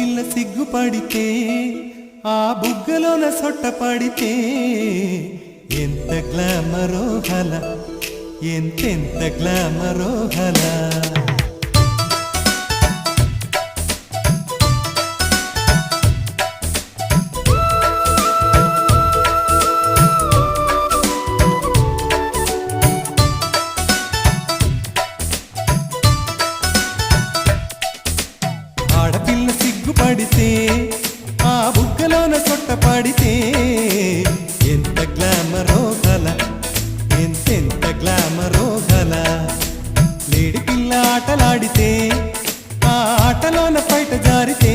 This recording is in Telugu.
ఆడపిల్ల సిగ్గుపడితే ఆ బుగ్గలోన సొట్ట పడితే ఎంత గ్లామరో హల, ఎంతెంత గ్లామరో హల. ఆడపిల్ల సిగ్గుపడితే ఆ బుగ్గలోన సొట్ట పడితే ఎంత గ్లామరో గల, ఎంతెంత గ్లామరో గల. లేడి పిల్ల ఆటలాడితే ఆ ఆటలోన బయట జారితే